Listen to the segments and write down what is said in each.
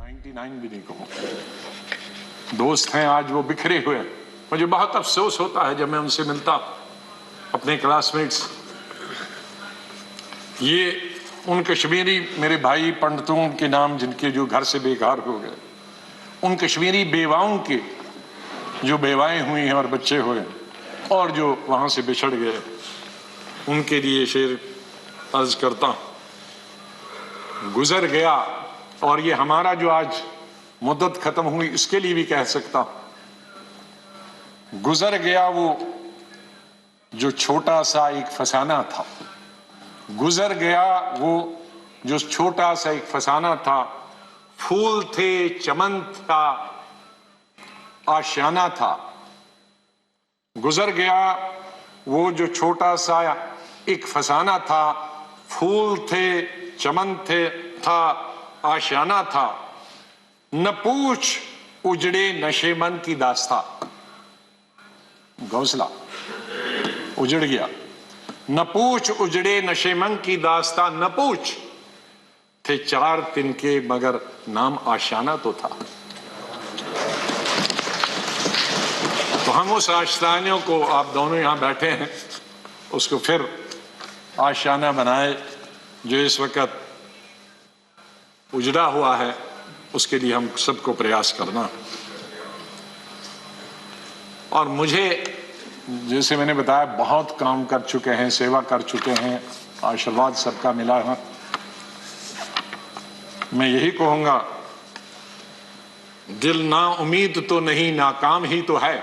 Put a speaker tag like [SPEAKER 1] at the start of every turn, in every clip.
[SPEAKER 1] 99 भी नहीं कहूँ, दोस्त हैं आज वो बिखरे हुए। मुझे बहुत अफसोस होता है जब मैं उनसे मिलता, अपने क्लासमेट्स। ये उन कश्मीरी मेरे भाई पंडितों के नाम जिनके जो घर से बेघर हो गए, उन कश्मीरी बेवाओं के जो बेवाएं हुई हैं और बच्चे हुए और जो वहां से बिछड़ गए, उनके लिए शेर अर्ज करता हूं। गुजर गया, और ये हमारा जो आज मुद्दत खत्म हुई इसके लिए भी कह सकता हूं, गुजर गया वो जो छोटा सा एक फसाना था, गुजर गया वो जो छोटा सा एक फसाना था। फूल थे, चमन था, आशियाना था। गुजर गया वो जो छोटा सा एक फसाना था, फूल थे, चमन थे, था, आशियाना था। न पूछ उजड़े नशे मन की दास्ता, घोंसला उजड़ गया। न पूछ उजड़े नशे मन की दास्ता, न पूछ थे चार तिनके मगर नाम आशियाना तो था। तो हम उस आशियाने को, आप दोनों यहां बैठे हैं, उसको फिर आशियाना बनाए जो इस वक्त उजड़ा हुआ है, उसके लिए हम सबको प्रयास करना। और मुझे, जैसे मैंने बताया, बहुत काम कर चुके हैं, सेवा कर चुके हैं, आशीर्वाद सबका मिला है। मैं यही कहूंगा, दिल ना उम्मीद तो नहीं, नाकाम ही तो है।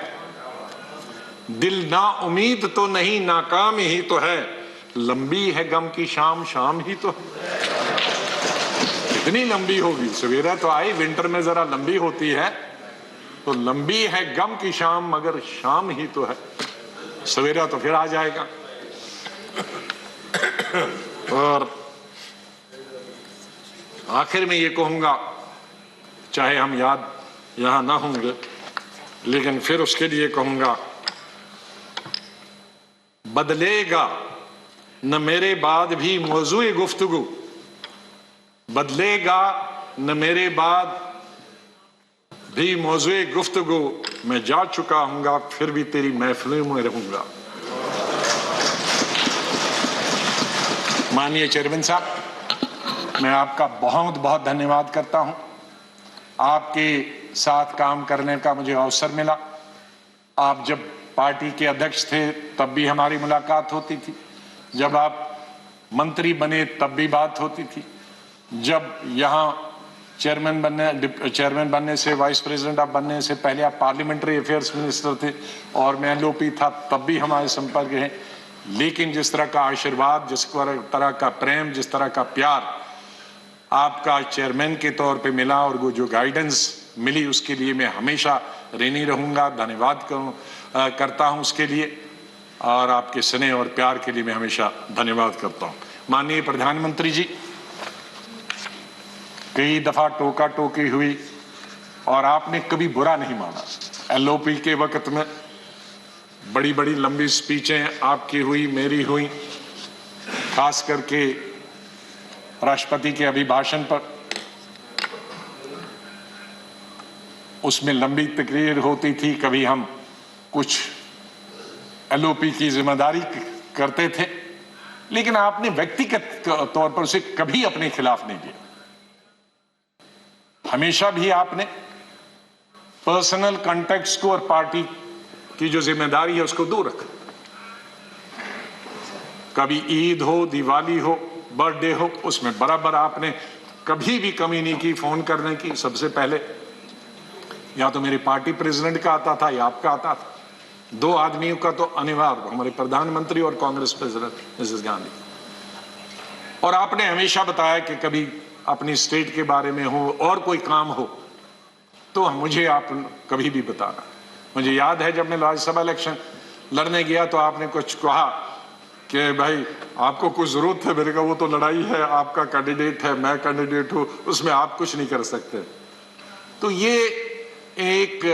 [SPEAKER 1] दिल ना उम्मीद तो नहीं, नाकाम ही तो है। लंबी है गम की शाम, शाम ही तो है। कितनी लंबी होगी, सवेरा तो आई, विंटर में जरा लंबी होती है, तो लंबी है गम की शाम मगर शाम ही तो है। सवेरा तो फिर आ जाएगा। और आखिर में ये कहूंगा, चाहे हम याद यहां ना होंगे, लेकिन फिर उसके लिए कहूंगा, बदलेगा न मेरे बाद भी मौजूए गुफ्तगू, बदलेगा न मेरे बाद भी मौजूए गुफ्तगू। मैं जा चुका हूंगा फिर भी तेरी महफिलों में रहूंगा। माननीय चेयरमैन साहब, मैं आपका बहुत बहुत धन्यवाद करता हूं। आपके साथ काम करने का मुझे अवसर मिला। आप जब पार्टी के अध्यक्ष थे तब भी हमारी मुलाकात होती थी, जब आप मंत्री बने तब भी बात होती थी, जब यहाँ चेयरमैन बनने से, वाइस प्रेसिडेंट आप बनने से पहले आप पार्लियामेंट्री अफेयर्स मिनिस्टर थे और मैं एलओपी था, तब भी हमारे संपर्क हैं। लेकिन जिस तरह का आशीर्वाद, जिस तरह का प्रेम, जिस तरह का प्यार आपका चेयरमैन के तौर पे मिला और वो जो गाइडेंस मिली, उसके लिए मैं हमेशा ऋणी रहूंगा। धन्यवाद करता हूं उसके लिए, और आपके स्नेह और प्यार के लिए मैं हमेशा धन्यवाद करता हूं। माननीय प्रधानमंत्री जी, कई दफा टोका टोकी हुई और आपने कभी बुरा नहीं माना। एलओपी के वक्त में बड़ी बड़ी लंबी स्पीचें आपकी हुई, मेरी हुई, खास करके राष्ट्रपति के अभिभाषण पर। उसमें लंबी तकरीर होती थी, कभी हम कुछ एलओपी की जिम्मेदारी करते थे, लेकिन आपने व्यक्तिगत तौर पर उसे कभी अपने खिलाफ नहीं दिया। हमेशा भी आपने पर्सनल कॉन्टेक्ट्स को और पार्टी की जो जिम्मेदारी है उसको दूर रखा। कभी ईद हो, दिवाली हो, बर्थडे हो, उसमें बराबर आपने कभी भी कमी नहीं की फोन करने की। सबसे पहले या तो मेरे पार्टी प्रेसिडेंट का आता था या आपका आता था। दो आदमियों का तो अनिवार्य, हमारे प्रधानमंत्री और कांग्रेस प्रेसिडेंट मिसेस गांधी। और आपने हमेशा बताया कि कभी अपनी स्टेट के बारे में हो और कोई काम हो तो मुझे आप कभी भी बताना। मुझे याद है जब मैं राज्यसभा इलेक्शन लड़ने गया तो आपने कुछ कहा कि भाई आपको कुछ जरूरत है। मेरे का वो तो लड़ाई है, आपका कैंडिडेट है, मैं कैंडिडेट हूं, उसमें आप कुछ नहीं कर सकते। तो ये एक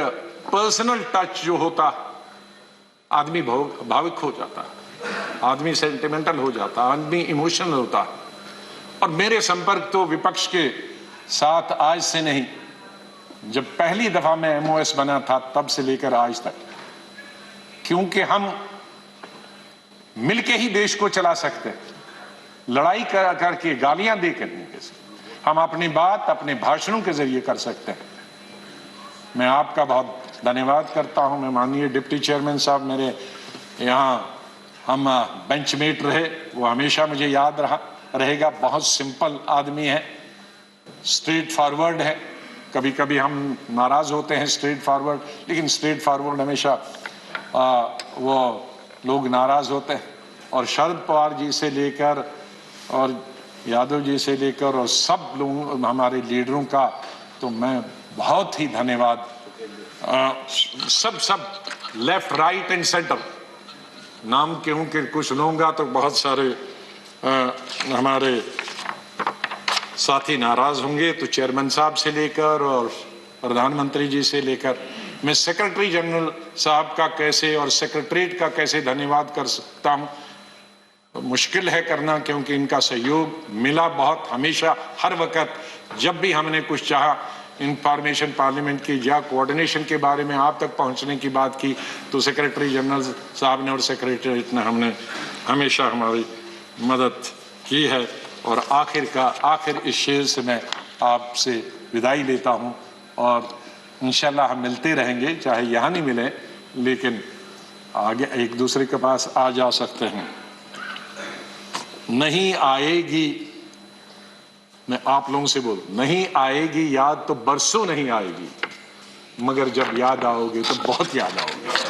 [SPEAKER 1] पर्सनल टच जो होता, आदमी भावुक हो जाता है, आदमी सेंटिमेंटल हो जाता है, आदमी इमोशनल होता है। और मेरे संपर्क तो विपक्ष के साथ आज से नहीं, जब पहली दफा मैं एमओएस बना था तब से लेकर आज तक, क्योंकि हम मिलके ही देश को चला सकते हैं, लड़ाई करके गालियां देकर नहीं। हम अपनी बात अपने भाषणों के जरिए कर सकते हैं। मैं आपका बहुत धन्यवाद करता हूं। मैं माननीय डिप्टी चेयरमैन साहब, मेरे यहाँ हम बेंचमेट रहे, वो हमेशा मुझे याद रहेगा। बहुत सिंपल आदमी है, स्ट्रेट फॉरवर्ड है। कभी कभी हम नाराज होते हैं स्ट्रेट फॉरवर्ड, लेकिन स्ट्रेट फॉरवर्ड हमेशा वो लोग नाराज होते हैं। और शरद पवार जी से लेकर और यादव जी से लेकर और सब लोग हमारे लीडरों का तो मैं बहुत ही धन्यवाद, सब लेफ्ट राइट एंड सेंटर, नाम क्यों कि कुछ लूंगा तो बहुत सारे हमारे साथी नाराज होंगे, तो चेयरमैन साहब से लेकर और प्रधानमंत्री जी से लेकर मैं सेक्रेटरी जनरल साहब का कैसे और सेक्रेटरीट का कैसे धन्यवाद कर सकता हूं, मुश्किल है करना, क्योंकि इनका सहयोग मिला बहुत हमेशा। हर वक्त जब भी हमने कुछ चाहा, इंफॉर्मेशन पार्लियामेंट की या कोऑर्डिनेशन के बारे में आप तक पहुंचने की बात की, तो सेक्रेटरी जनरल साहब ने और सेक्रेटरीट ने हमने हमेशा हमारी मदद की है। और आखिर इस शेर से मैं आपसे विदाई लेता हूं, और इंशाल्लाह हम मिलते रहेंगे, चाहे यहाँ नहीं मिले लेकिन आगे एक दूसरे के पास आ जा सकते हैं। नहीं आएगी, मैं आप लोगों से बोल, नहीं आएगी याद तो बरसों नहीं आएगी, मगर जब याद आओगे तो बहुत याद आओगे।